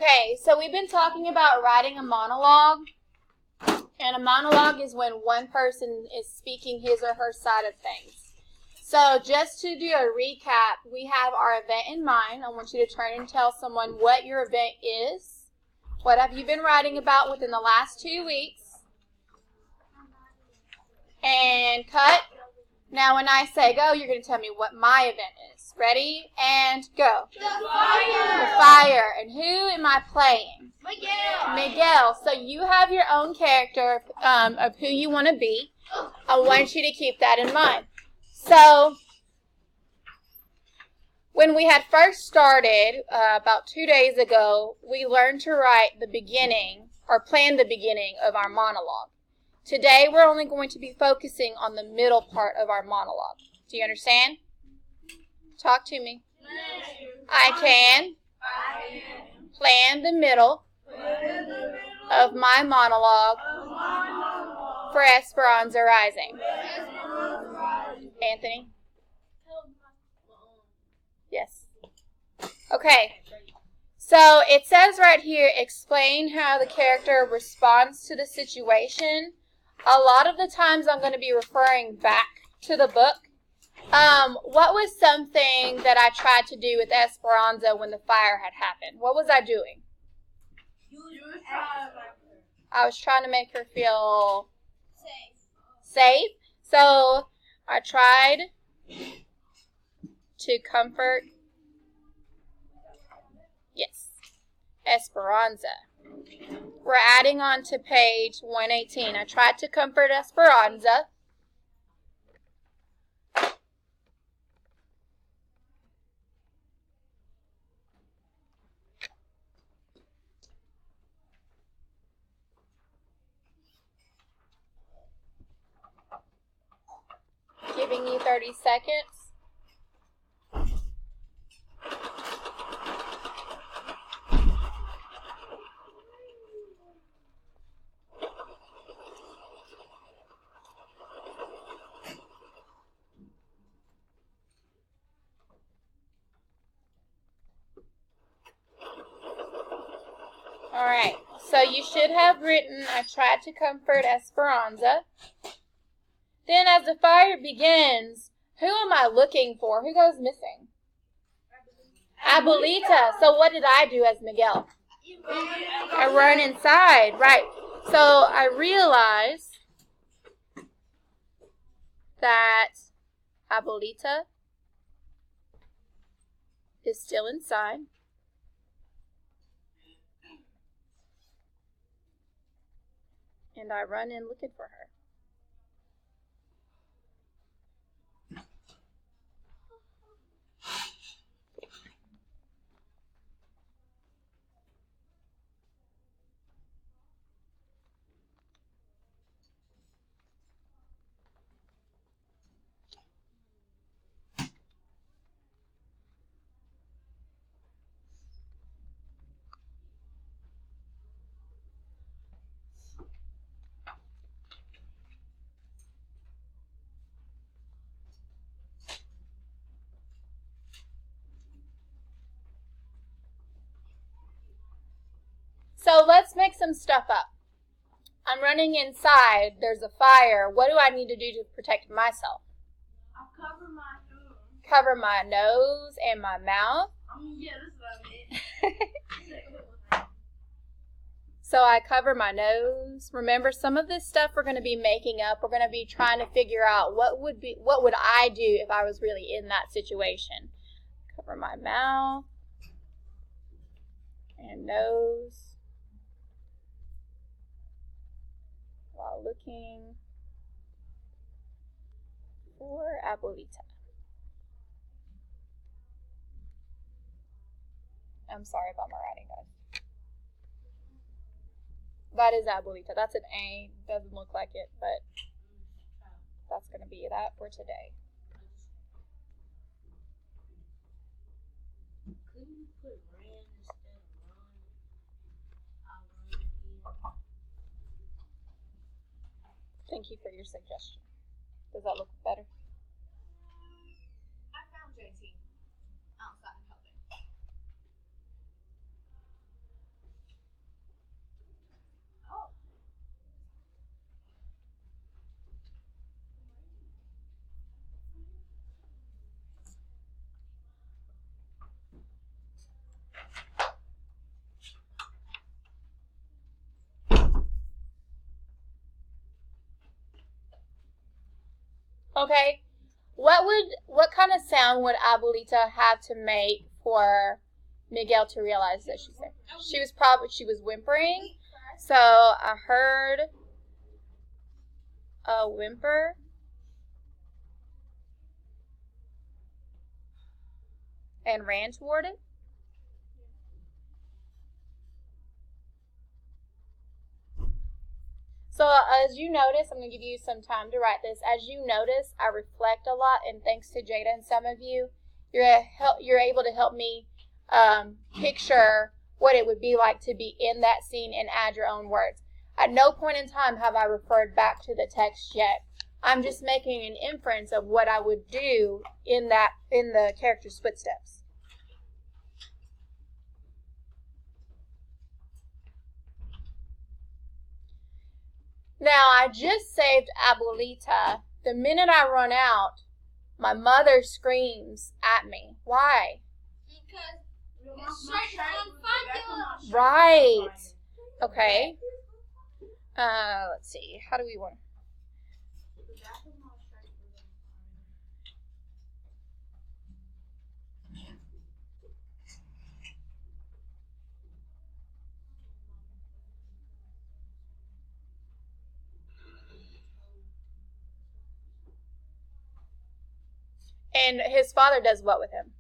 Okay, so we've been talking about writing a monologue, and a monologue is when one person is speaking his or her side of things. So just to do a recap, we have our event in mind. I want you to turn and tell someone what your event is. What have you been writing about within the last 2 weeks? And cut. Now when I say go, you're going to tell me what my event is. Ready? And go. The fire. The fire. And who am I playing? Miguel. Miguel. So you have your own character of who you want to be. I want you to keep that in mind. So when we had first started about 2 days ago, we learned to write the beginning or plan the beginning of our monologue. Today we're only going to be focusing on the middle part of our monologue. Do you understand? Talk to me. I can plan the middle of my monologue for Esperanza Rising. Anthony? Yes. Okay. So it says right here, explain how the character responds to the situation. A lot of the times I'm going to be referring back to the book. What was something that I tried to do with Esperanza when the fire had happened? What was I doing? I was trying to make her feel safe. So I tried to comfort, yes, Esperanza. We're adding on to page 118. I tried to comfort Esperanza. Giving you 30 seconds. All right, so you should have written, I tried to comfort Esperanza. Then as the fire begins, who am I looking for? Who goes missing? Abuelita. So what did I do as Miguel? I run inside, right. So I realize that Abuelita is still inside. And I run in looking for her. So let's make some stuff up. I'm running inside. There's a fire. What do I need to do to protect myself? I cover my nose. Cover my nose and my mouth. Yeah, that's what I meant. So I cover my nose. Remember, some of this stuff we're going to be making up. We're going to be trying to figure out what would I do if I was really in that situation. Cover my mouth and nose while looking for Abuelita. I'm sorry about my writing, guys. That is Abuelita. That's an A. Doesn't look like it, but that's going to be that for today. Couldn't you put ran instead of run? I'll run again. Thank you for your suggestion. Does that look better? I found JT outside helping. Okay. What kind of sound would Abuelita have to make for Miguel to realize that she's there? She was whimpering. So I heard a whimper. And ran toward it. So as you notice, I'm going to give you some time to write this. As you notice, I reflect a lot, and thanks to Jada and some of you, you're able to help me picture what it would be like to be in that scene and add your own words. At no point in time have I referred back to the text yet. I'm just making an inference of what I would do in the character's footsteps. Now, I just saved Abuelita. The minute I run out, my mother screams at me. Why? Because your shirt is on fire. Right. Okay. Let's see. How do we want? And his father does what with him?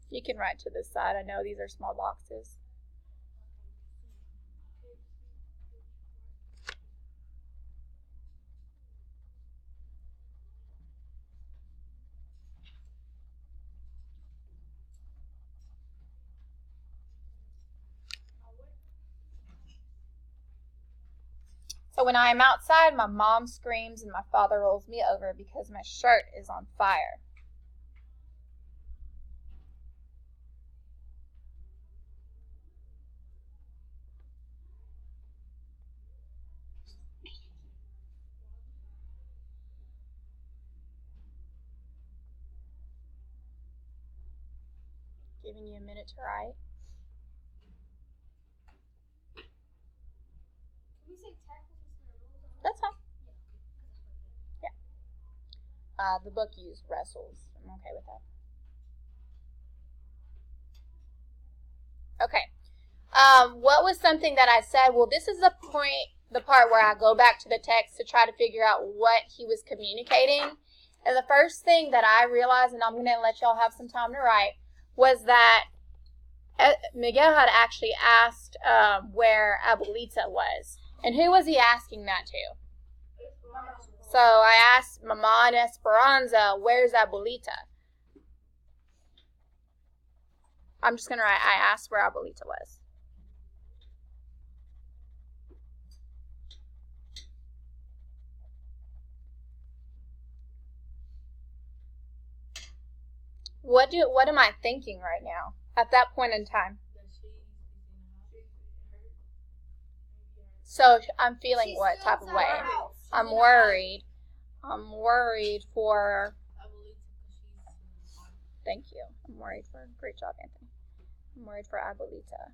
You can write to this side. I know these are small boxes. So when I am outside, my mom screams and my father rolls me over because my shirt is on fire. Giving you a minute to write. That's fine. Yeah. The book used wrestles. I'm okay with that. Okay. What was something that I said? Well, this is the part where I go back to the text to try to figure out what he was communicating. And the first thing that I realized, and I'm going to let y'all have some time to write, was that Miguel had actually asked where Abuelita was. And who was he asking that to? So I asked Mama and Esperanza, where's Abuelita? I'm just going to write, I asked where Abuelita was. What am I thinking right now at that point in time? So I'm feeling what type of way? I'm worried. I'm worried for. Thank you. I'm worried for. Great job, Anthony. I'm worried for Abuelita.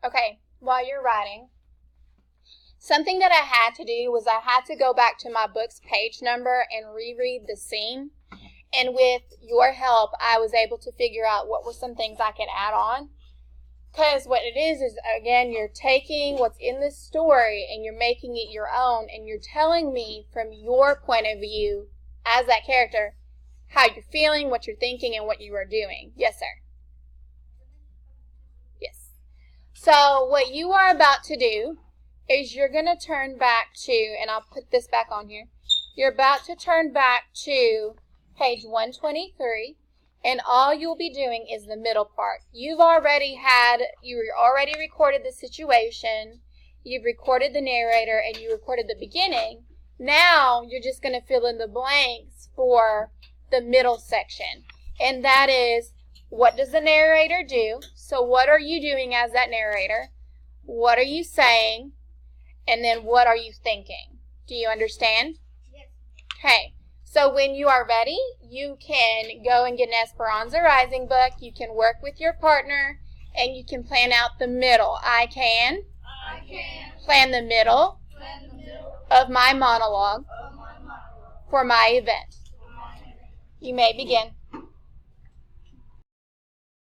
Okay, while you're writing, something that I had to do was I had to go back to my book's page number and reread the scene. And with your help, I was able to figure out what were some things I could add on. Because what it is, again, you're taking what's in the story and you're making it your own. And you're telling me from your point of view as that character how you're feeling, what you're thinking, and what you are doing. Yes, sir. So what you are about to do is you're going to turn back to, and I'll put this back on here, you're about to turn back to page 123, and all you'll be doing is the middle part. You already recorded the situation, you've recorded the narrator, and you recorded the beginning. Now you're just going to fill in the blanks for the middle section, and that is, what does the narrator do? So what are you doing as that narrator? What are you saying? And then what are you thinking? Do you understand? Yes. Okay. So when you are ready, you can go and get an Esperanza Rising book. You can work with your partner, and you can plan out the middle. I can plan the middle of my monologue for my event. You may begin.